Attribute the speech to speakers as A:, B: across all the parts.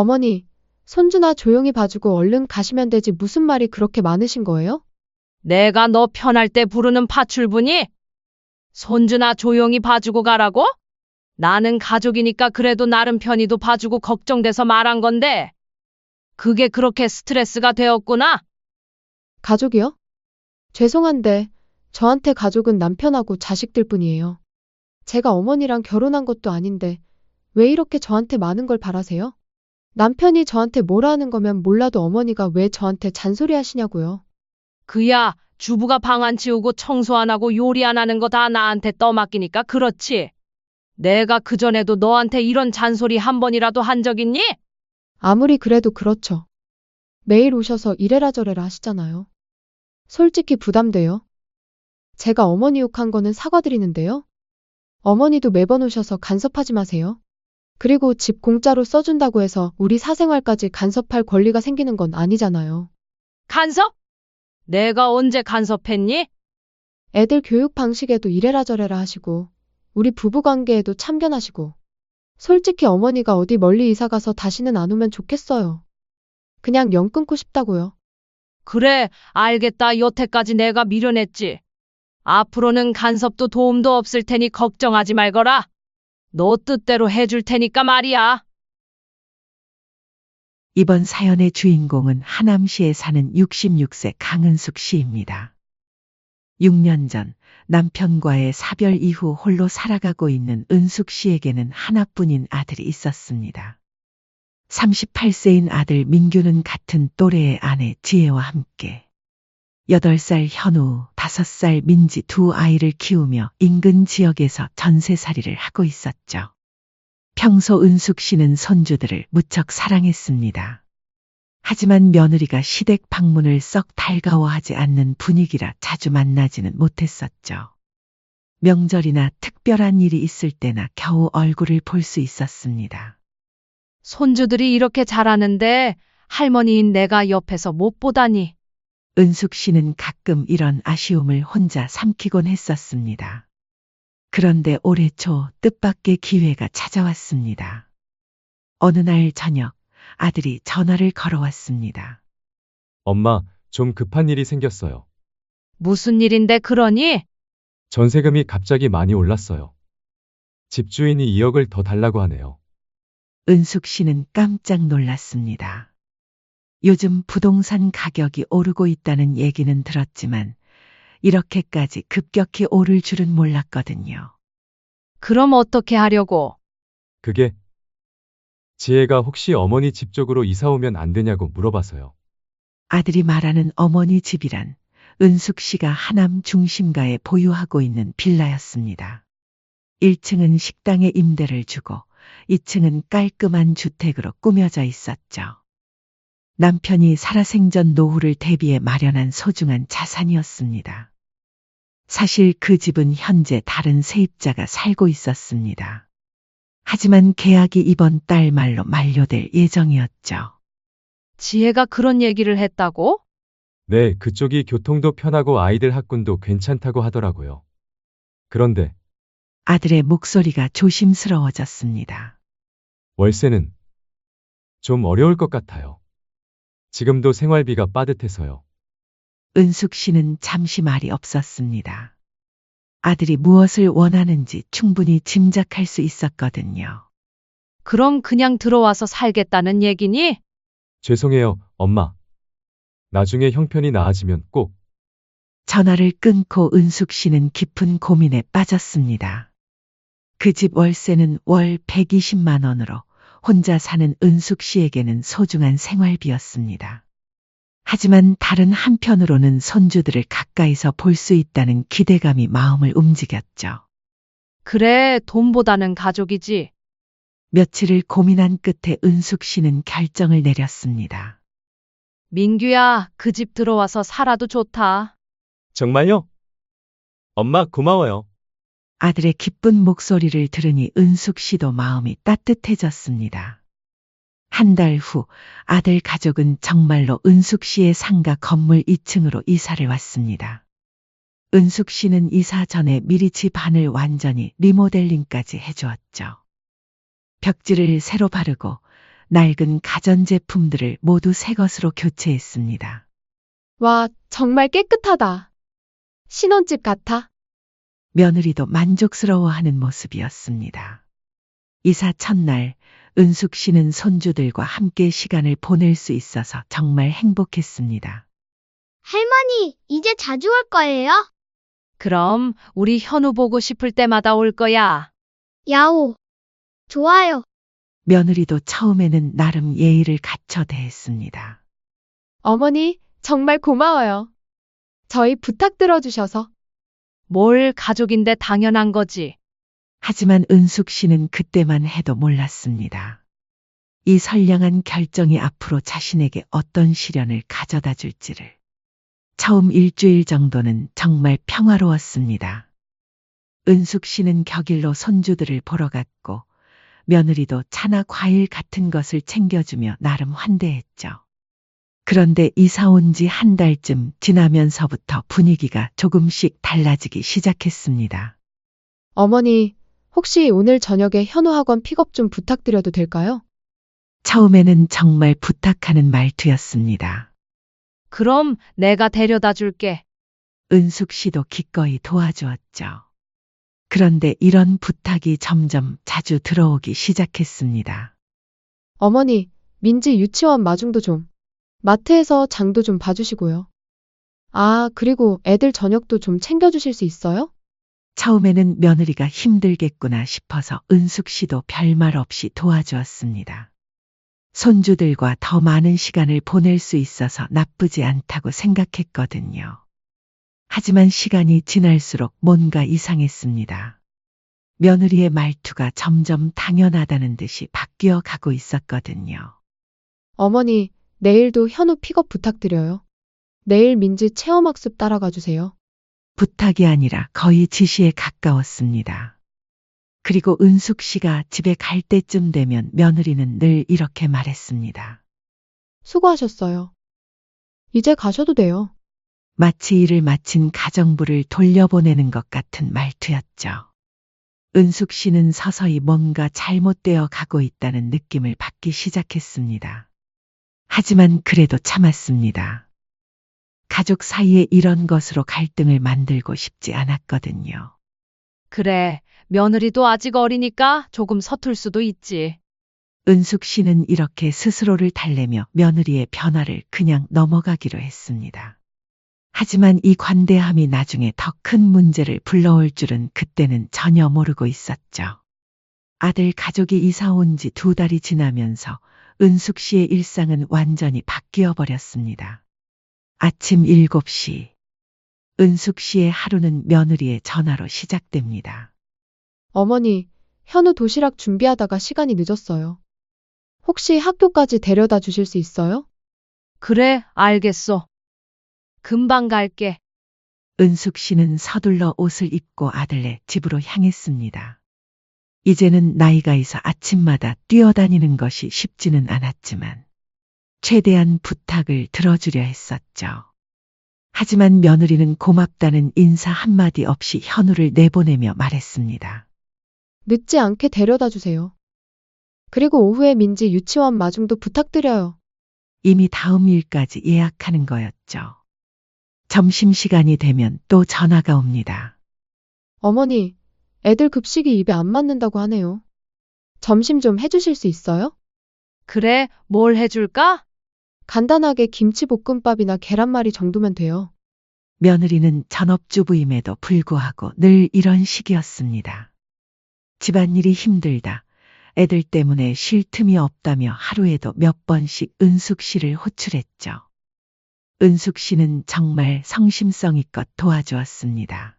A: 어머니, 손주나 조용히 봐주고 얼른 가시면 되지 무슨 말이 그렇게 많으신 거예요?
B: 내가 너 편할 때 부르는 파출부니? 손주나 조용히 봐주고 가라고? 나는 가족이니까 그래도 나름 편의도 봐주고 걱정돼서 말한 건데, 그게 그렇게 스트레스가 되었구나?
A: 가족이요? 죄송한데, 저한테 가족은 남편하고 자식들 뿐이에요. 제가 어머니랑 결혼한 것도 아닌데, 왜 이렇게 저한테 많은 걸 바라세요? 남편이 저한테 뭐라 하는 거면 몰라도 어머니가 왜 저한테 잔소리 하시냐고요.
B: 그야, 주부가 방 안 치우고 청소 안 하고 요리 안 하는 거 다 나한테 떠맡기니까 그렇지. 내가 그전에도 너한테 이런 잔소리 한 번이라도 한 적 있니?
A: 아무리 그래도 그렇죠. 매일 오셔서 이래라 저래라 하시잖아요. 솔직히 부담돼요. 제가 어머니 욕한 거는 사과드리는데요. 어머니도 매번 오셔서 간섭하지 마세요. 그리고 집 공짜로 써준다고 해서 우리 사생활까지 간섭할 권리가 생기는 건 아니잖아요.
B: 간섭? 내가 언제 간섭했니?
A: 애들 교육 방식에도 이래라 저래라 하시고, 우리 부부 관계에도 참견하시고, 솔직히 어머니가 어디 멀리 이사 가서 다시는 안 오면 좋겠어요. 그냥 연 끊고 싶다고요.
B: 그래, 알겠다. 여태까지 내가 미련했지. 앞으로는 간섭도 도움도 없을 테니 걱정하지 말거라. 너 뜻대로 해줄 테니까 말이야.
C: 이번 사연의 주인공은 하남시에 사는 66세 강은숙 씨입니다. 6년 전 남편과의 사별 이후 홀로 살아가고 있는 은숙 씨에게는 하나뿐인 아들이 있었습니다. 38세인 아들 민규는 같은 또래의 아내 지혜와 함께 8살 현우, 5살 민지 두 아이를 키우며 인근 지역에서 전세살이를 하고 있었죠. 평소 은숙 씨는 손주들을 무척 사랑했습니다. 하지만 며느리가 시댁 방문을 썩 달가워하지 않는 분위기라 자주 만나지는 못했었죠. 명절이나 특별한 일이 있을 때나 겨우 얼굴을 볼 수 있었습니다.
B: 손주들이 이렇게 잘하는데 할머니인 내가 옆에서 못 보다니.
C: 은숙 씨는 가끔 이런 아쉬움을 혼자 삼키곤 했었습니다. 그런데 올해 초 뜻밖의 기회가 찾아왔습니다. 어느 날 저녁 아들이 전화를 걸어왔습니다.
D: 엄마, 좀 급한 일이 생겼어요.
B: 무슨 일인데 그러니?
D: 전세금이 갑자기 많이 올랐어요. 집주인이 2억을 더 달라고 하네요.
C: 은숙 씨는 깜짝 놀랐습니다. 요즘 부동산 가격이 오르고 있다는 얘기는 들었지만 이렇게까지 급격히 오를 줄은 몰랐거든요.
B: 그럼 어떻게 하려고?
D: 그게 지혜가 혹시 어머니 집 쪽으로 이사 오면 안 되냐고 물어봐서요.
C: 아들이 말하는 어머니 집이란 은숙 씨가 하남 중심가에 보유하고 있는 빌라였습니다. 1층은 식당에 임대를 주고 2층은 깔끔한 주택으로 꾸며져 있었죠. 남편이 살아생전 노후를 대비해 마련한 소중한 자산이었습니다. 사실 그 집은 현재 다른 세입자가 살고 있었습니다. 하지만 계약이 이번 달 말로 만료될 예정이었죠.
B: 지혜가 그런 얘기를 했다고?
D: 네, 그쪽이 교통도 편하고 아이들 학군도 괜찮다고 하더라고요. 그런데
C: 아들의 목소리가 조심스러워졌습니다.
D: 월세는 좀 어려울 것 같아요. 지금도 생활비가 빠듯해서요.
C: 은숙 씨는 잠시 말이 없었습니다. 아들이 무엇을 원하는지 충분히 짐작할 수 있었거든요.
B: 그럼 그냥 들어와서 살겠다는 얘기니?
D: 죄송해요, 엄마. 나중에 형편이 나아지면 꼭.
C: 전화를 끊고 은숙 씨는 깊은 고민에 빠졌습니다. 그 집 월세는 월 120만 원으로 혼자 사는 은숙 씨에게는 소중한 생활비였습니다. 하지만 다른 한편으로는 손주들을 가까이서 볼 수 있다는 기대감이 마음을 움직였죠.
B: 그래, 돈보다는 가족이지.
C: 며칠을 고민한 끝에 은숙 씨는 결정을 내렸습니다.
B: 민규야, 그 집 들어와서 살아도 좋다.
D: 정말요? 엄마 고마워요.
C: 아들의 기쁜 목소리를 들으니 은숙 씨도 마음이 따뜻해졌습니다. 한 달 후 아들 가족은 정말로 은숙 씨의 상가 건물 2층으로 이사를 왔습니다. 은숙 씨는 이사 전에 미리 집 안을 완전히 리모델링까지 해주었죠. 벽지를 새로 바르고 낡은 가전제품들을 모두 새 것으로 교체했습니다.
A: 와, 정말 깨끗하다. 신혼집 같아.
C: 며느리도 만족스러워하는 모습이었습니다. 이사 첫날 은숙 씨는 손주들과 함께 시간을 보낼 수 있어서 정말 행복했습니다.
E: 할머니, 이제 자주 올 거예요?
B: 그럼 우리 현우 보고 싶을 때마다 올 거야.
E: 야오. 좋아요.
C: 며느리도 처음에는 나름 예의를 갖춰 대했습니다.
A: 어머니, 정말 고마워요. 저희 부탁 들어주셔서.
B: 뭘 가족인데 당연한 거지.
C: 하지만 은숙 씨는 그때만 해도 몰랐습니다. 이 선량한 결정이 앞으로 자신에게 어떤 시련을 가져다 줄지를. 처음 일주일 정도는 정말 평화로웠습니다. 은숙 씨는 격일로 손주들을 보러 갔고 며느리도 차나 과일 같은 것을 챙겨주며 나름 환대했죠. 그런데 이사 온 지 한 달쯤 지나면서부터 분위기가 조금씩 달라지기 시작했습니다.
A: 어머니, 혹시 오늘 저녁에 현우 학원 픽업 좀 부탁드려도 될까요?
C: 처음에는 정말 부탁하는 말투였습니다.
B: 그럼 내가 데려다 줄게.
C: 은숙 씨도 기꺼이 도와주었죠. 그런데 이런 부탁이 점점 자주 들어오기 시작했습니다.
A: 어머니, 민지 유치원 마중도 좀. 마트에서 장도 좀 봐주시고요. 아, 그리고 애들 저녁도 좀 챙겨주실 수 있어요?
C: 처음에는 며느리가 힘들겠구나 싶어서 은숙 씨도 별말 없이 도와주었습니다. 손주들과 더 많은 시간을 보낼 수 있어서 나쁘지 않다고 생각했거든요. 하지만 시간이 지날수록 뭔가 이상했습니다. 며느리의 말투가 점점 당연하다는 듯이 바뀌어 가고 있었거든요.
A: 어머니, 내일도 현우 픽업 부탁드려요. 내일 민지 체험학습 따라가 주세요.
C: 부탁이 아니라 거의 지시에 가까웠습니다. 그리고 은숙 씨가 집에 갈 때쯤 되면 며느리는 늘 이렇게 말했습니다.
A: 수고하셨어요. 이제 가셔도 돼요.
C: 마치 일을 마친 가정부를 돌려보내는 것 같은 말투였죠. 은숙 씨는 서서히 뭔가 잘못되어 가고 있다는 느낌을 받기 시작했습니다. 하지만 그래도 참았습니다. 가족 사이에 이런 것으로 갈등을 만들고 싶지 않았거든요.
B: 그래, 며느리도 아직 어리니까 조금 서툴 수도 있지.
C: 은숙 씨는 이렇게 스스로를 달래며 며느리의 변화를 그냥 넘어가기로 했습니다. 하지만 이 관대함이 나중에 더 큰 문제를 불러올 줄은 그때는 전혀 모르고 있었죠. 아들 가족이 이사 온 지 2달이 지나면서 은숙 씨의 일상은 완전히 바뀌어 버렸습니다. 아침 7시. 은숙 씨의 하루는 며느리의 전화로 시작됩니다.
A: 어머니, 현우 도시락 준비하다가 시간이 늦었어요. 혹시 학교까지 데려다 주실 수 있어요?
B: 그래, 알겠어. 금방 갈게.
C: 은숙 씨는 서둘러 옷을 입고 아들네 집으로 향했습니다. 이제는 나이가 있어 아침마다 뛰어다니는 것이 쉽지는 않았지만 최대한 부탁을 들어주려 했었죠. 하지만 며느리는 고맙다는 인사 한마디 없이 현우를 내보내며 말했습니다.
A: 늦지 않게 데려다 주세요. 그리고 오후에 민지 유치원 마중도 부탁드려요.
C: 이미 다음 일까지 예약하는 거였죠. 점심시간이 되면 또 전화가 옵니다.
A: 어머니, 애들 급식이 입에 안 맞는다고 하네요. 점심 좀 해주실 수 있어요?
B: 그래, 뭘 해줄까?
A: 간단하게 김치볶음밥이나 계란말이 정도면 돼요.
C: 며느리는 전업주부임에도 불구하고 늘 이런 식이었습니다. 집안일이 힘들다, 애들 때문에 쉴 틈이 없다며 하루에도 몇 번씩 은숙 씨를 호출했죠. 은숙 씨는 정말 성심성의껏 도와주었습니다.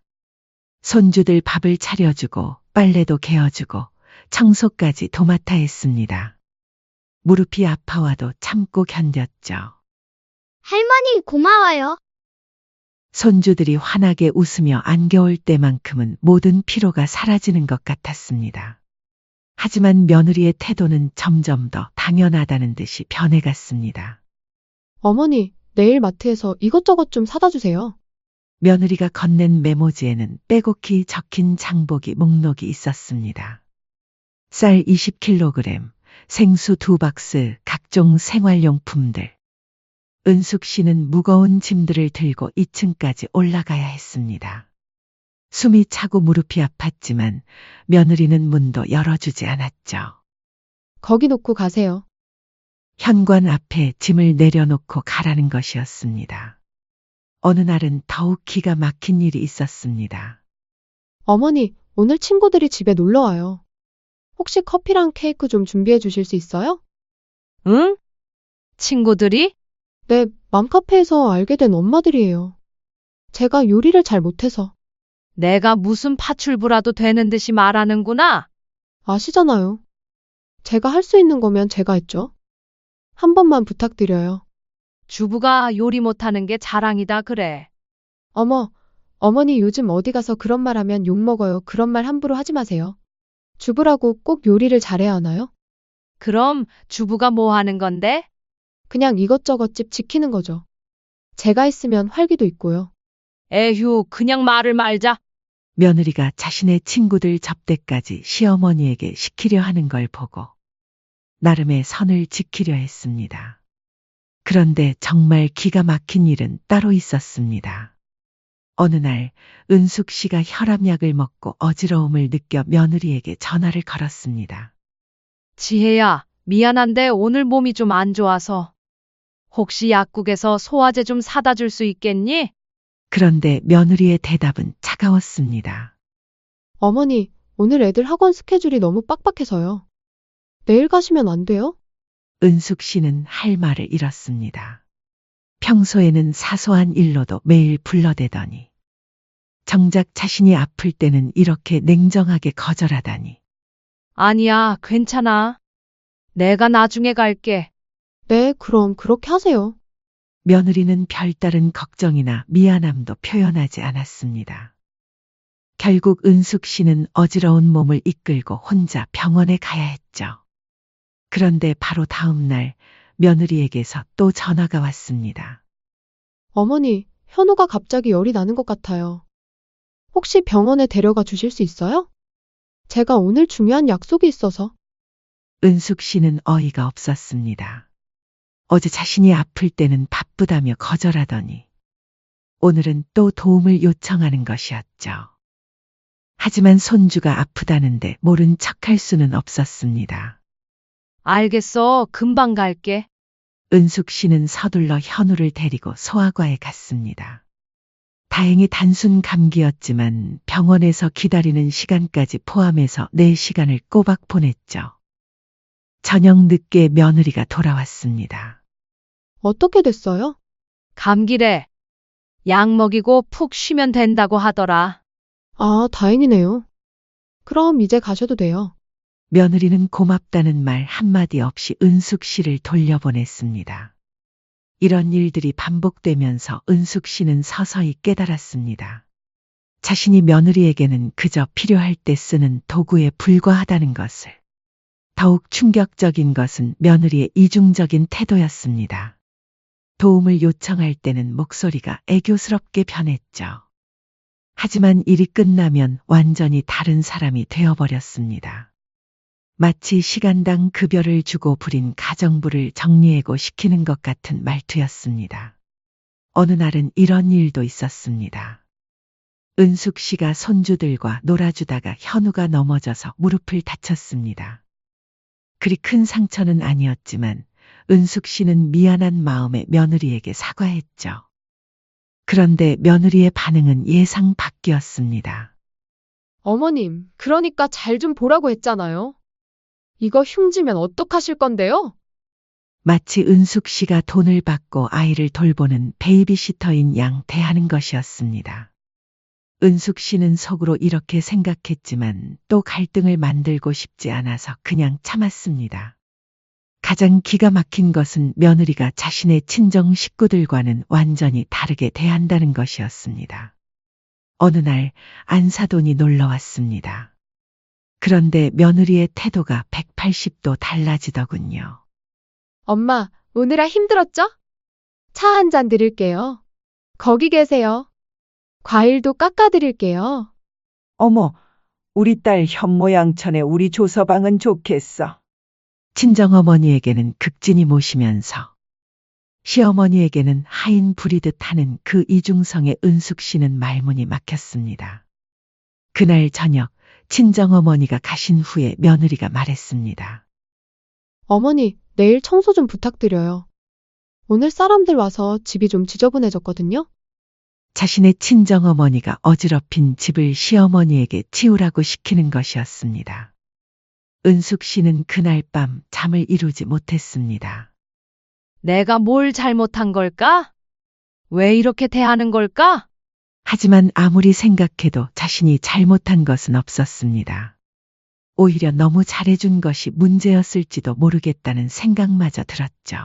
C: 손주들 밥을 차려주고 빨래도 개어주고 청소까지 도맡아 했습니다. 무릎이 아파와도 참고 견뎠죠.
E: 할머니, 고마워요.
C: 손주들이 환하게 웃으며 안겨올 때만큼은 모든 피로가 사라지는 것 같았습니다. 하지만 며느리의 태도는 점점 더 당연하다는 듯이 변해갔습니다.
A: 어머니, 내일 마트에서 이것저것 좀 사다 주세요.
C: 며느리가 건넨 메모지에는 빼곡히 적힌 장보기 목록이 있었습니다. 쌀 20kg, 생수 2박스, 각종 생활용품들. 은숙 씨는 무거운 짐들을 들고 2층까지 올라가야 했습니다. 숨이 차고 무릎이 아팠지만 며느리는 문도 열어주지 않았죠.
A: 거기 놓고 가세요.
C: 현관 앞에 짐을 내려놓고 가라는 것이었습니다. 어느 날은 더욱 기가 막힌 일이 있었습니다.
A: 어머니, 오늘 친구들이 집에 놀러 와요. 혹시 커피랑 케이크 좀 준비해 주실 수 있어요?
B: 응? 친구들이?
A: 네, 맘카페에서 알게 된 엄마들이에요. 제가 요리를 잘 못해서.
B: 내가 무슨 파출부라도 되는 듯이 말하는구나.
A: 아시잖아요. 제가 할 수 있는 거면 제가 했죠. 한 번만 부탁드려요.
B: 주부가 요리 못하는 게 자랑이다 그래.
A: 어머, 어머니 요즘 어디 가서 그런 말 하면 욕 먹어요. 그런 말 함부로 하지 마세요. 주부라고 꼭 요리를 잘해야 하나요?
B: 그럼 주부가 뭐 하는 건데?
A: 그냥 이것저것 집 지키는 거죠. 제가 있으면 활기도 있고요.
B: 에휴, 그냥 말을 말자.
C: 며느리가 자신의 친구들 접대까지 시어머니에게 시키려 하는 걸 보고 나름의 선을 지키려 했습니다. 그런데 정말 기가 막힌 일은 따로 있었습니다. 어느 날 은숙 씨가 혈압약을 먹고 어지러움을 느껴 며느리에게 전화를 걸었습니다.
B: 지혜야, 미안한데 오늘 몸이 좀 안 좋아서. 혹시 약국에서 소화제 좀 사다 줄 수 있겠니?
C: 그런데 며느리의 대답은 차가웠습니다.
A: 어머니, 오늘 애들 학원 스케줄이 너무 빡빡해서요. 내일 가시면 안 돼요?
C: 은숙 씨는 할 말을 잃었습니다. 평소에는 사소한 일로도 매일 불러대더니 정작 자신이 아플 때는 이렇게 냉정하게 거절하다니.
B: 아니야, 괜찮아. 내가 나중에 갈게.
A: 네, 그럼 그렇게 하세요.
C: 며느리는 별다른 걱정이나 미안함도 표현하지 않았습니다. 결국 은숙 씨는 어지러운 몸을 이끌고 혼자 병원에 가야 했죠. 그런데 바로 다음 날 며느리에게서 또 전화가 왔습니다.
A: 어머니, 현우가 갑자기 열이 나는 것 같아요. 혹시 병원에 데려가 주실 수 있어요? 제가 오늘 중요한 약속이 있어서.
C: 은숙 씨는 어이가 없었습니다. 어제 자신이 아플 때는 바쁘다며 거절하더니 오늘은 또 도움을 요청하는 것이었죠. 하지만 손주가 아프다는데 모른 척할 수는 없었습니다.
B: 알겠어, 금방 갈게.
C: 은숙 씨는 서둘러 현우를 데리고 소아과에 갔습니다. 다행히 단순 감기였지만 병원에서 기다리는 시간까지 포함해서 4시간을 꼬박 보냈죠. 저녁 늦게 며느리가 돌아왔습니다.
A: 어떻게 됐어요?
B: 감기래. 약 먹이고 푹 쉬면 된다고 하더라.
A: 아, 다행이네요. 그럼 이제 가셔도 돼요.
C: 며느리는 고맙다는 말 한마디 없이 은숙 씨를 돌려보냈습니다. 이런 일들이 반복되면서 은숙 씨는 서서히 깨달았습니다. 자신이 며느리에게는 그저 필요할 때 쓰는 도구에 불과하다는 것을. 더욱 충격적인 것은 며느리의 이중적인 태도였습니다. 도움을 요청할 때는 목소리가 애교스럽게 변했죠. 하지만 일이 끝나면 완전히 다른 사람이 되어버렸습니다. 마치 시간당 급여를 주고 부린 가정부를 정리해고 시키는 것 같은 말투였습니다. 어느 날은 이런 일도 있었습니다. 은숙 씨가 손주들과 놀아주다가 현우가 넘어져서 무릎을 다쳤습니다. 그리 큰 상처는 아니었지만 은숙 씨는 미안한 마음에 며느리에게 사과했죠. 그런데 며느리의 반응은 예상 밖이었습니다.
A: 어머님, 그러니까 잘 좀 보라고 했잖아요. 이거 흉지면 어떡하실 건데요?
C: 마치 은숙 씨가 돈을 받고 아이를 돌보는 베이비시터인 양 대하는 것이었습니다. 은숙 씨는 속으로 이렇게 생각했지만 또 갈등을 만들고 싶지 않아서 그냥 참았습니다. 가장 기가 막힌 것은 며느리가 자신의 친정 식구들과는 완전히 다르게 대한다는 것이었습니다. 어느 날 안사돈이 놀러 왔습니다. 그런데 며느리의 태도가 180도 달라지더군요.
A: 엄마, 오느라 힘들었죠? 차 한 잔 드릴게요. 거기 계세요. 과일도 깎아드릴게요.
F: 어머, 우리 딸 현모양천에 우리 조서방은 좋겠어.
C: 친정어머니에게는 극진히 모시면서 시어머니에게는 하인 부리듯 하는 그 이중성의 은숙 씨는 말문이 막혔습니다. 그날 저녁 친정어머니가 가신 후에 며느리가 말했습니다.
A: 어머니, 내일 청소 좀 부탁드려요. 오늘 사람들 와서 집이 좀 지저분해졌거든요?
C: 자신의 친정어머니가 어지럽힌 집을 시어머니에게 치우라고 시키는 것이었습니다. 은숙 씨는 그날 밤 잠을 이루지 못했습니다.
B: 내가 뭘 잘못한 걸까? 왜 이렇게 대하는 걸까?
C: 하지만 아무리 생각해도 자신이 잘못한 것은 없었습니다. 오히려 너무 잘해준 것이 문제였을지도 모르겠다는 생각마저 들었죠.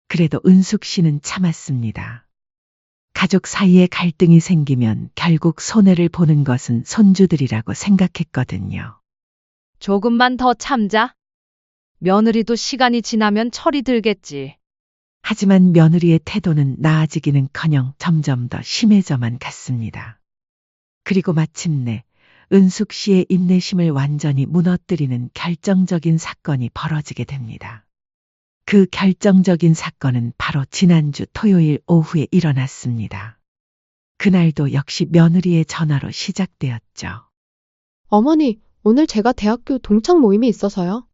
C: 그래도 은숙 씨는 참았습니다. 가족 사이에 갈등이 생기면 결국 손해를 보는 것은 손주들이라고 생각했거든요.
B: 조금만 더 참자. 며느리도 시간이 지나면 철이 들겠지.
C: 하지만 며느리의 태도는 나아지기는커녕 점점 더 심해져만 갔습니다. 그리고 마침내 은숙 씨의 인내심을 완전히 무너뜨리는 결정적인 사건이 벌어지게 됩니다. 그 결정적인 사건은 바로 지난주 토요일 오후에 일어났습니다. 그날도 역시 며느리의 전화로 시작되었죠.
A: 어머니, 오늘 제가 대학교 동창 모임이 있어서요.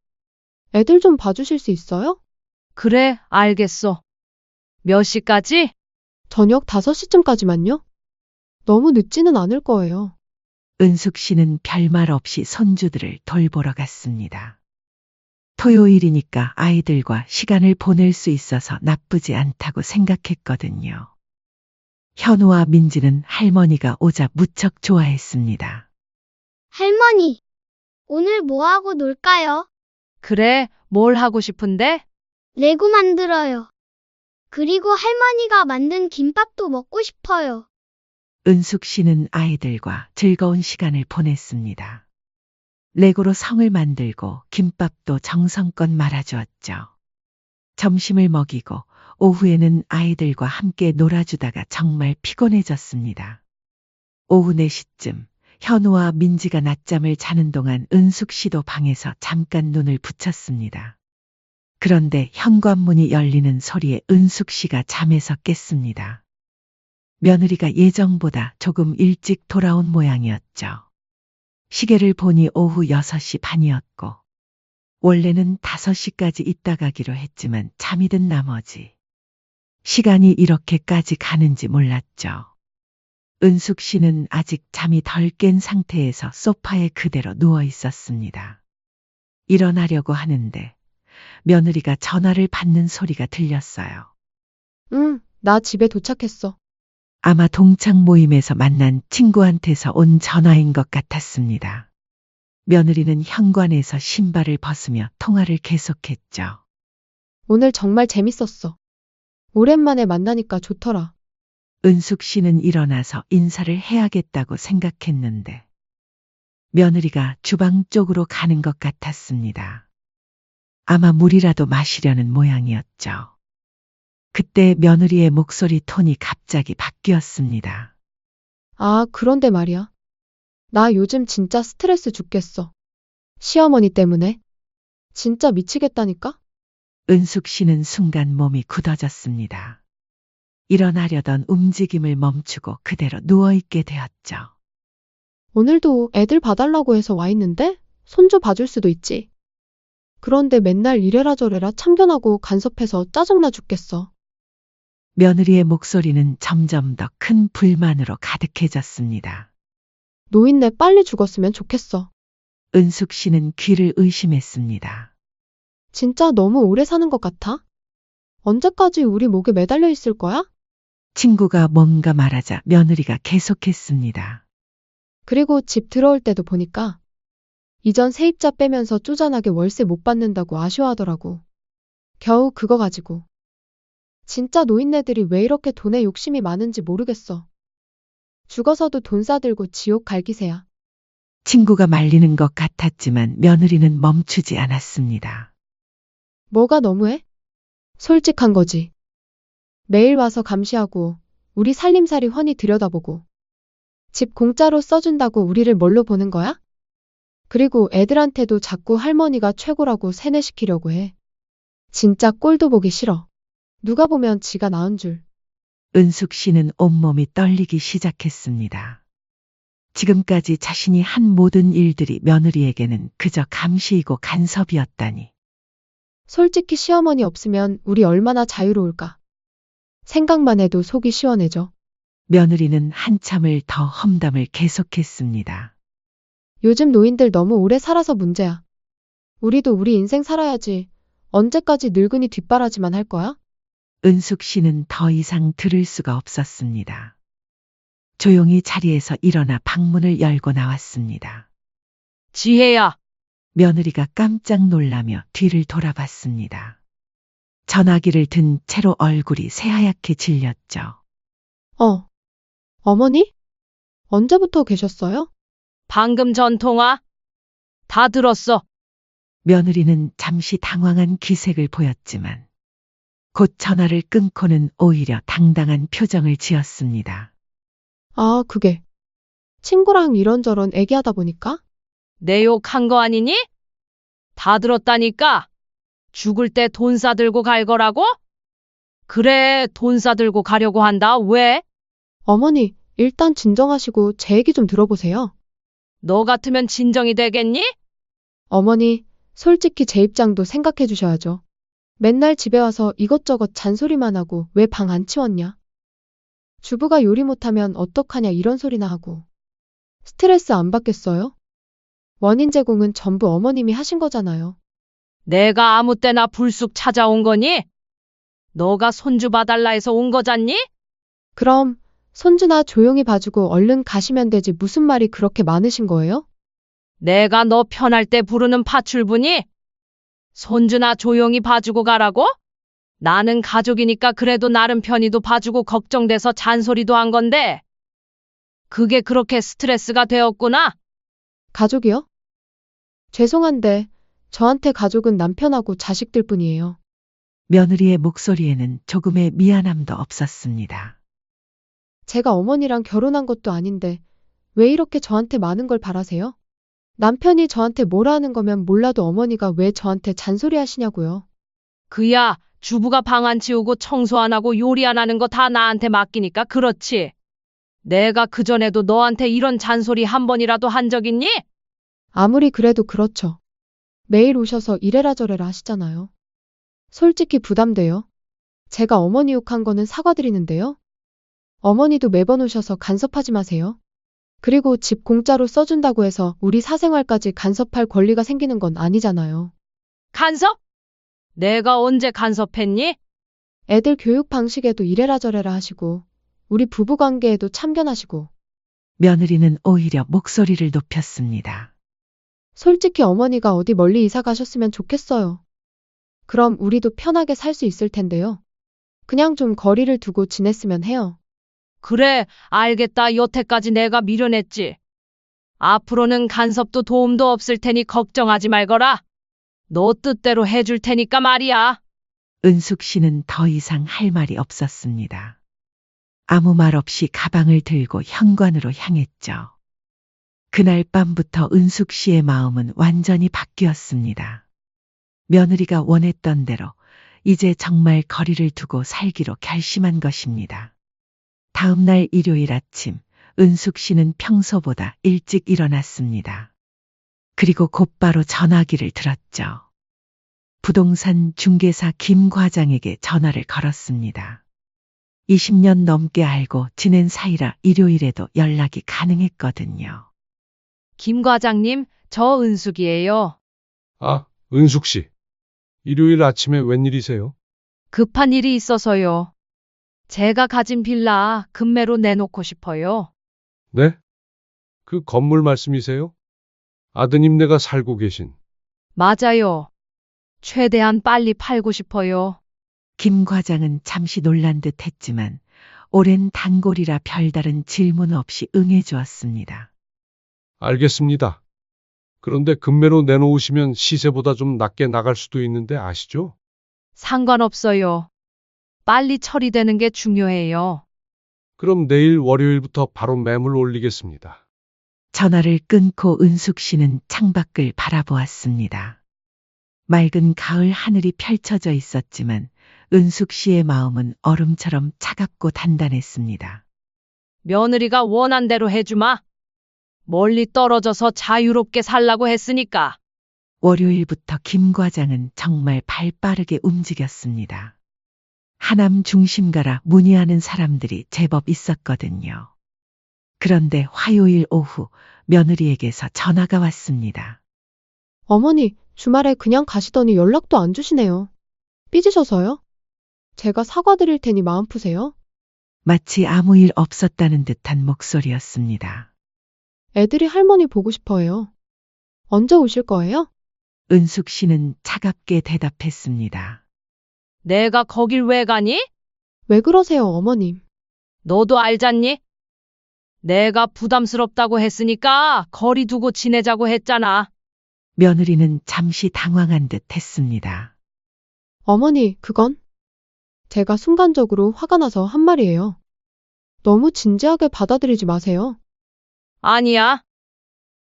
A: 애들 좀 봐주실 수 있어요?
B: 그래, 알겠어. 몇 시까지?
A: 저녁 5시쯤까지만요? 너무 늦지는 않을 거예요.
C: 은숙 씨는 별말 없이 손주들을 돌보러 갔습니다. 토요일이니까 아이들과 시간을 보낼 수 있어서 나쁘지 않다고 생각했거든요. 현우와 민지는 할머니가 오자 무척 좋아했습니다.
E: 할머니, 오늘 뭐 하고 놀까요?
B: 그래, 뭘 하고 싶은데?
E: 레고 만들어요. 그리고 할머니가 만든 김밥도 먹고 싶어요.
C: 은숙 씨는 아이들과 즐거운 시간을 보냈습니다. 레고로 성을 만들고 김밥도 정성껏 말아주었죠. 점심을 먹이고 오후에는 아이들과 함께 놀아주다가 정말 피곤해졌습니다. 오후 4시쯤 현우와 민지가 낮잠을 자는 동안 은숙 씨도 방에서 잠깐 눈을 붙였습니다. 그런데 현관문이 열리는 소리에 은숙 씨가 잠에서 깼습니다. 며느리가 예정보다 조금 일찍 돌아온 모양이었죠. 시계를 보니 오후 6시 반이었고 원래는 5시까지 있다 가기로 했지만 잠이 든 나머지 시간이 이렇게까지 가는지 몰랐죠. 은숙 씨는 아직 잠이 덜 깬 상태에서 소파에 그대로 누워 있었습니다. 일어나려고 하는데 며느리가 전화를 받는 소리가 들렸어요.
A: 응, 나 집에 도착했어.
C: 아마 동창 모임에서 만난 친구한테서 온 전화인 것 같았습니다. 며느리는 현관에서 신발을 벗으며 통화를 계속했죠.
A: 오늘 정말 재밌었어. 오랜만에 만나니까 좋더라.
C: 은숙 씨는 일어나서 인사를 해야겠다고 생각했는데 며느리가 주방 쪽으로 가는 것 같았습니다. 아마 물이라도 마시려는 모양이었죠. 그때 며느리의 목소리 톤이 갑자기 바뀌었습니다.
A: 아, 그런데 말이야. 나 요즘 진짜 스트레스 죽겠어. 시어머니 때문에. 진짜 미치겠다니까?
C: 은숙 씨는 순간 몸이 굳어졌습니다. 일어나려던 움직임을 멈추고 그대로 누워있게 되었죠.
A: 오늘도 애들 봐달라고 해서 와 있는데 손주 봐줄 수도 있지. 그런데 맨날 이래라 저래라 참견하고 간섭해서 짜증나 죽겠어.
C: 며느리의 목소리는 점점 더 큰 불만으로 가득해졌습니다.
A: 노인네 빨리 죽었으면 좋겠어.
C: 은숙 씨는 귀를 의심했습니다.
A: 진짜 너무 오래 사는 것 같아? 언제까지 우리 목에 매달려 있을 거야?
C: 친구가 뭔가 말하자 며느리가 계속했습니다.
A: 그리고 집 들어올 때도 보니까 이전 세입자 빼면서 쪼잔하게 월세 못 받는다고 아쉬워하더라고. 겨우 그거 가지고. 진짜 노인네들이 왜 이렇게 돈에 욕심이 많은지 모르겠어. 죽어서도 돈 싸들고 지옥 갈 기세야.
C: 친구가 말리는 것 같았지만 며느리는 멈추지 않았습니다.
A: 뭐가 너무해? 솔직한 거지. 매일 와서 감시하고 우리 살림살이 훤히 들여다보고 집 공짜로 써준다고 우리를 뭘로 보는 거야? 그리고 애들한테도 자꾸 할머니가 최고라고 세뇌시키려고 해. 진짜 꼴도 보기 싫어. 누가 보면 지가 나은 줄.
C: 은숙 씨는 온몸이 떨리기 시작했습니다. 지금까지 자신이 한 모든 일들이 며느리에게는 그저 감시이고 간섭이었다니.
A: 솔직히 시어머니 없으면 우리 얼마나 자유로울까. 생각만 해도 속이 시원해져.
C: 며느리는 한참을 더 험담을 계속했습니다.
A: 요즘 노인들 너무 오래 살아서 문제야. 우리도 우리 인생 살아야지. 언제까지 늙은이 뒷바라지만 할 거야?
C: 은숙 씨는 더 이상 들을 수가 없었습니다. 조용히 자리에서 일어나 방문을 열고 나왔습니다.
B: 지혜야,
C: 며느리가 깜짝 놀라며 뒤를 돌아봤습니다. 전화기를 든 채로 얼굴이 새하얗게 질렸죠.
A: 어머니? 언제부터 계셨어요?
B: 방금 전 통화 다 들었어.
C: 며느리는 잠시 당황한 기색을 보였지만 곧 전화를 끊고는 오히려 당당한 표정을 지었습니다.
A: 아, 그게. 친구랑 이런저런 얘기하다 보니까?
B: 내 욕한 거 아니니? 다 들었다니까. 죽을 때 돈 싸들고 갈 거라고? 그래, 돈 싸들고 가려고 한다. 왜?
A: 어머니, 일단 진정하시고 제 얘기 좀 들어보세요.
B: 너 같으면 진정이 되겠니?
A: 어머니, 솔직히 제 입장도 생각해 주셔야죠. 맨날 집에 와서 이것저것 잔소리만 하고 왜 방 안 치웠냐? 주부가 요리 못하면 어떡하냐 이런 소리나 하고. 스트레스 안 받겠어요? 원인 제공은 전부 어머님이 하신 거잖아요.
B: 내가 아무 때나 불쑥 찾아온 거니? 너가 손주 봐달라 해서 온 거잖니?
A: 그럼 손주나 조용히 봐주고 얼른 가시면 되지 무슨 말이 그렇게 많으신 거예요?
B: 내가 너 편할 때 부르는 파출부니? 손주나 조용히 봐주고 가라고? 나는 가족이니까 그래도 나름 편의도 봐주고 걱정돼서 잔소리도 한 건데. 그게 그렇게 스트레스가 되었구나?
A: 가족이요? 죄송한데 저한테 가족은 남편하고 자식들 뿐이에요.
C: 며느리의 목소리에는 조금의 미안함도 없었습니다.
A: 제가 어머니랑 결혼한 것도 아닌데 왜 이렇게 저한테 많은 걸 바라세요? 남편이 저한테 뭐라 하는 거면 몰라도 어머니가 왜 저한테 잔소리 하시냐고요.
B: 그야, 주부가 방 안 치우고 청소 안 하고 요리 안 하는 거 다 나한테 맡기니까 그렇지. 내가 그전에도 너한테 이런 잔소리 한 번이라도 한 적 있니?
A: 아무리 그래도 그렇죠. 매일 오셔서 이래라 저래라 하시잖아요. 솔직히 부담돼요. 제가 어머니 욕한 거는 사과드리는데요. 어머니도 매번 오셔서 간섭하지 마세요. 그리고 집 공짜로 써준다고 해서 우리 사생활까지 간섭할 권리가 생기는 건 아니잖아요.
B: 간섭? 내가 언제 간섭했니?
A: 애들 교육 방식에도 이래라 저래라 하시고 우리 부부 관계에도 참견하시고
C: 며느리는 오히려 목소리를 높였습니다.
A: 솔직히 어머니가 어디 멀리 이사 가셨으면 좋겠어요. 그럼 우리도 편하게 살 수 있을 텐데요. 그냥 좀 거리를 두고 지냈으면 해요.
B: 그래, 알겠다. 여태까지 내가 미련했지. 앞으로는 간섭도 도움도 없을 테니 걱정하지 말거라. 너 뜻대로 해줄 테니까 말이야.
C: 은숙 씨는 더 이상 할 말이 없었습니다. 아무 말 없이 가방을 들고 현관으로 향했죠. 그날 밤부터 은숙 씨의 마음은 완전히 바뀌었습니다. 며느리가 원했던 대로 이제 정말 거리를 두고 살기로 결심한 것입니다. 다음 날 일요일 아침, 은숙 씨는 평소보다 일찍 일어났습니다. 그리고 곧바로 전화기를 들었죠. 부동산 중개사 김 과장에게 전화를 걸었습니다. 20년 넘게 알고 지낸 사이라 일요일에도 연락이 가능했거든요.
B: 김 과장님, 저 은숙이에요.
F: 아, 은숙 씨. 일요일 아침에 웬일이세요?
B: 급한 일이 있어서요. 제가 가진 빌라 금매로 내놓고 싶어요.
F: 네? 그 건물 말씀이세요? 아드님네가 살고 계신.
B: 맞아요. 최대한 빨리 팔고 싶어요.
C: 김 과장은 잠시 놀란 듯 했지만 오랜 단골이라 별다른 질문 없이 응해주었습니다.
F: 알겠습니다. 그런데 금매로 내놓으시면 시세보다 좀 낮게 나갈 수도 있는데 아시죠?
B: 상관없어요. 빨리 처리되는 게 중요해요.
F: 그럼 내일 월요일부터 바로 매물 올리겠습니다.
C: 전화를 끊고 은숙 씨는 창밖을 바라보았습니다. 맑은 가을 하늘이 펼쳐져 있었지만 은숙 씨의 마음은 얼음처럼 차갑고 단단했습니다.
B: 며느리가 원한 대로 해주마. 멀리 떨어져서 자유롭게 살라고 했으니까.
C: 월요일부터 김 과장은 정말 발 빠르게 움직였습니다. 하남 중심가라 문의하는 사람들이 제법 있었거든요. 그런데 화요일 오후 며느리에게서 전화가 왔습니다.
A: 어머니, 주말에 그냥 가시더니 연락도 안 주시네요. 삐지셔서요? 제가 사과드릴 테니 마음 푸세요.
C: 마치 아무 일 없었다는 듯한 목소리였습니다.
A: 애들이 할머니 보고 싶어 해요. 언제 오실 거예요?
C: 은숙 씨는 차갑게 대답했습니다.
B: 내가 거길 왜 가니?
A: 왜 그러세요, 어머님?
B: 너도 알잖니? 내가 부담스럽다고 했으니까 거리 두고 지내자고 했잖아.
C: 며느리는 잠시 당황한 듯 했습니다.
A: 어머니, 그건? 제가 순간적으로 화가 나서 한 말이에요. 너무 진지하게 받아들이지 마세요.
B: 아니야.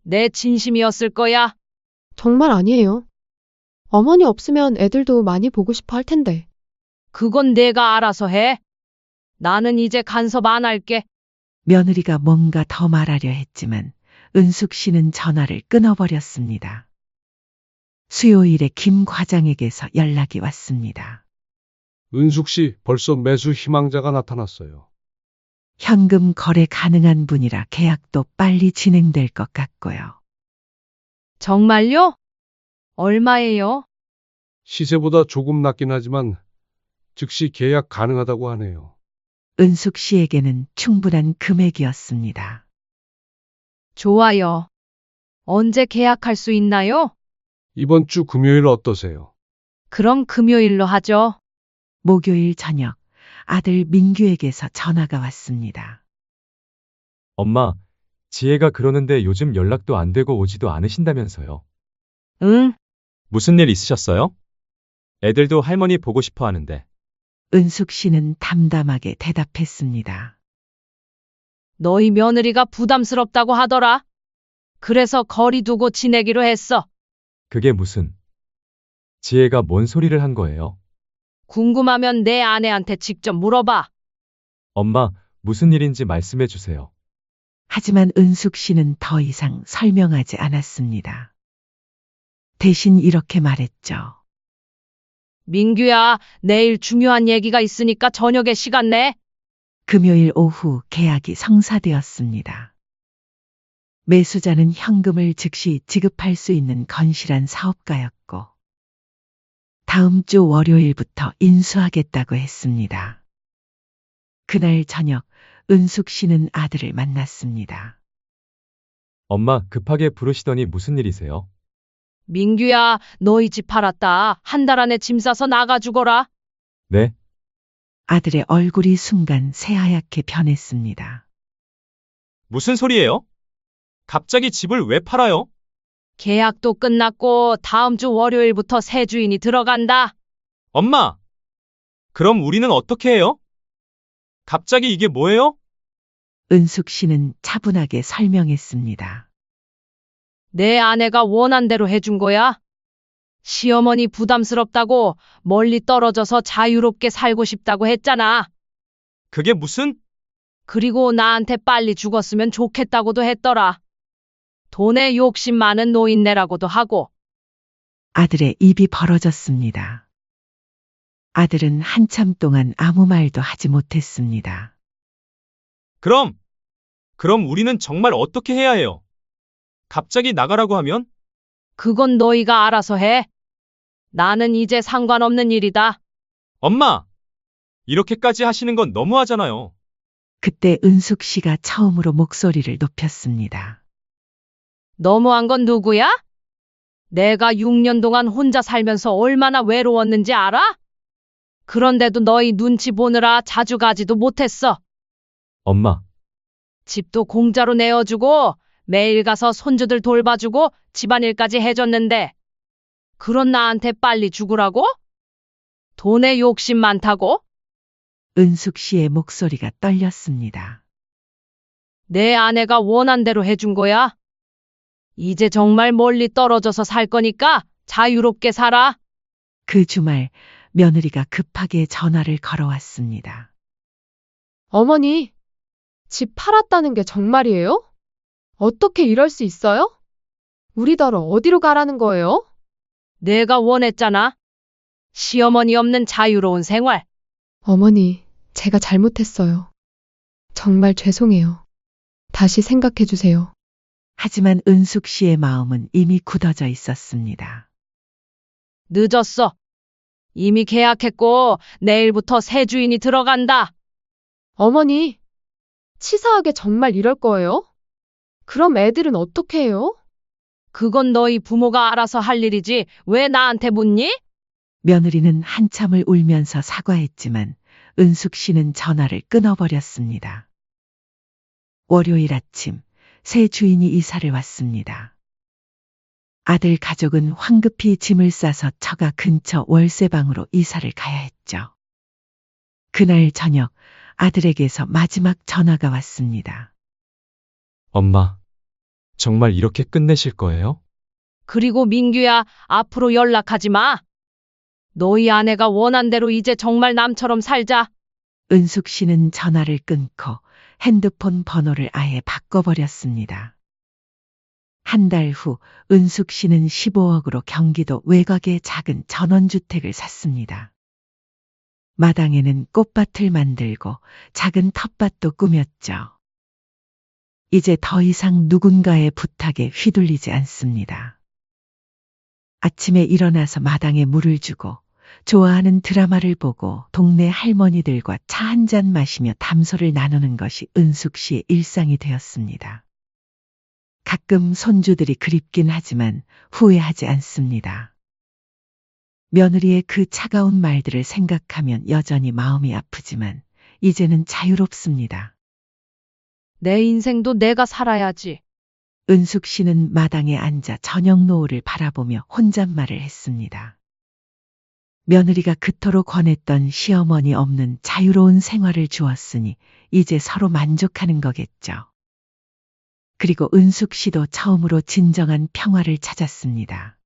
B: 내 진심이었을 거야.
A: 정말 아니에요. 어머니 없으면 애들도 많이 보고 싶어 할 텐데.
B: 그건 내가 알아서 해. 나는 이제 간섭 안 할게.
C: 며느리가 뭔가 더 말하려 했지만 은숙 씨는 전화를 끊어버렸습니다. 수요일에 김 과장에게서 연락이 왔습니다.
F: 은숙 씨, 벌써 매수 희망자가 나타났어요.
C: 현금 거래 가능한 분이라 계약도 빨리 진행될 것 같고요.
B: 정말요? 얼마예요?
F: 시세보다 조금 낮긴 하지만 즉시 계약 가능하다고 하네요.
C: 은숙 씨에게는 충분한 금액이었습니다.
B: 좋아요. 언제 계약할 수 있나요?
F: 이번 주 금요일 어떠세요?
B: 그럼 금요일로 하죠.
C: 목요일 저녁 아들 민규에게서 전화가 왔습니다.
D: 엄마, 지혜가 그러는데 요즘 연락도 안 되고 오지도 않으신다면서요.
B: 응?
D: 무슨 일 있으셨어요? 애들도 할머니 보고 싶어 하는데.
C: 은숙 씨는 담담하게 대답했습니다.
B: 너희 며느리가 부담스럽다고 하더라. 그래서 거리 두고 지내기로 했어.
D: 그게 무슨? 지혜가 뭔 소리를 한 거예요?
B: 궁금하면 내 아내한테 직접 물어봐.
D: 엄마, 무슨 일인지 말씀해 주세요.
C: 하지만 은숙 씨는 더 이상 설명하지 않았습니다. 대신 이렇게 말했죠.
B: 민규야, 내일 중요한 얘기가 있으니까 저녁에 시간 내.
C: 금요일 오후 계약이 성사되었습니다. 매수자는 현금을 즉시 지급할 수 있는 건실한 사업가였고 다음 주 월요일부터 인수하겠다고 했습니다. 그날 저녁 은숙 씨는 아들을 만났습니다.
D: 엄마, 급하게 부르시더니 무슨 일이세요?
B: 민규야, 너희 집 팔았다. 한 달 안에 짐 싸서 나가 주거라.
D: 네?
C: 아들의 얼굴이 순간 새하얗게 변했습니다.
G: 무슨 소리예요? 갑자기 집을 왜 팔아요?
B: 계약도 끝났고 다음 주 월요일부터 새 주인이 들어간다.
G: 엄마! 그럼 우리는 어떻게 해요? 갑자기 이게 뭐예요?
C: 은숙 씨는 차분하게 설명했습니다.
B: 내 아내가 원한 대로 해준 거야. 시어머니 부담스럽다고 멀리 떨어져서 자유롭게 살고 싶다고 했잖아.
G: 그게 무슨?
B: 그리고 나한테 빨리 죽었으면 좋겠다고도 했더라. 돈에 욕심 많은 노인네라고도 하고.
C: 아들의 입이 벌어졌습니다. 아들은 한참 동안 아무 말도 하지 못했습니다.
G: 그럼 우리는 정말 어떻게 해야 해요? 갑자기 나가라고 하면?
B: 그건 너희가 알아서 해. 나는 이제 상관없는 일이다.
G: 엄마! 이렇게까지 하시는 건 너무하잖아요.
C: 그때 은숙 씨가 처음으로 목소리를 높였습니다.
B: 너무한 건 누구야? 내가 6년 동안 혼자 살면서 얼마나 외로웠는지 알아? 그런데도 너희 눈치 보느라 자주 가지도 못했어.
D: 엄마,
B: 집도 공짜로 내어주고 매일 가서 손주들 돌봐주고 집안일까지 해줬는데 그런 나한테 빨리 죽으라고? 돈에 욕심 많다고?
C: 은숙 씨의 목소리가 떨렸습니다.
B: 내 아내가 원한 대로 해준 거야. 이제 정말 멀리 떨어져서 살 거니까 자유롭게 살아.
C: 그 주말 며느리가 급하게 전화를 걸어왔습니다.
A: 어머니, 집 팔았다는 게 정말이에요? 어떻게 이럴 수 있어요? 우리더러 어디로 가라는 거예요?
B: 내가 원했잖아. 시어머니 없는 자유로운 생활.
A: 어머니, 제가 잘못했어요. 정말 죄송해요. 다시 생각해 주세요.
C: 하지만 은숙 씨의 마음은 이미 굳어져 있었습니다.
B: 늦었어. 이미 계약했고 내일부터 새 주인이 들어간다.
A: 어머니, 치사하게 정말 이럴 거예요? 그럼 애들은 어떻게 해요?
B: 그건 너희 부모가 알아서 할 일이지 왜 나한테 묻니?
C: 며느리는 한참을 울면서 사과했지만 은숙 씨는 전화를 끊어버렸습니다. 월요일 아침 새 주인이 이사를 왔습니다. 아들 가족은 황급히 짐을 싸서 처가 근처 월세방으로 이사를 가야 했죠. 그날 저녁 아들에게서 마지막 전화가 왔습니다.
D: 엄마, 정말 이렇게 끝내실 거예요?
B: 그리고 민규야, 앞으로 연락하지 마. 너희 아내가 원한 대로 이제 정말 남처럼 살자.
C: 은숙 씨는 전화를 끊고 핸드폰 번호를 아예 바꿔버렸습니다. 한 달 후 은숙 씨는 15억으로 경기도 외곽의 작은 전원주택을 샀습니다. 마당에는 꽃밭을 만들고 작은 텃밭도 꾸몄죠. 이제 더 이상 누군가의 부탁에 휘둘리지 않습니다. 아침에 일어나서 마당에 물을 주고 좋아하는 드라마를 보고 동네 할머니들과 차 한 잔 마시며 담소를 나누는 것이 은숙 씨의 일상이 되었습니다. 가끔 손주들이 그립긴 하지만 후회하지 않습니다. 며느리의 그 차가운 말들을 생각하면 여전히 마음이 아프지만 이제는 자유롭습니다.
B: 내 인생도 내가 살아야지.
C: 은숙 씨는 마당에 앉아 저녁 노을을 바라보며 혼잣말을 했습니다. 며느리가 그토록 권했던 시어머니 없는 자유로운 생활을 주었으니 이제 서로 만족하는 거겠죠. 그리고 은숙 씨도 처음으로 진정한 평화를 찾았습니다.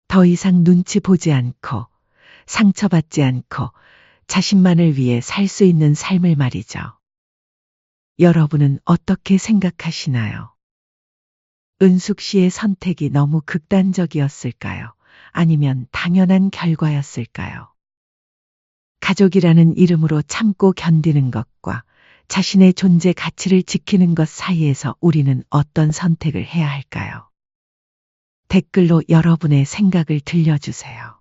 C: 더 이상 눈치 보지 않고 상처받지 않고 자신만을 위해 살 수 있는 삶을 말이죠. 여러분은 어떻게 생각하시나요? 은숙 씨의 선택이 너무 극단적이었을까요? 아니면 당연한 결과였을까요? 가족이라는 이름으로 참고 견디는 것과 자신의 존재 가치를 지키는 것 사이에서 우리는 어떤 선택을 해야 할까요? 댓글로 여러분의 생각을 들려주세요.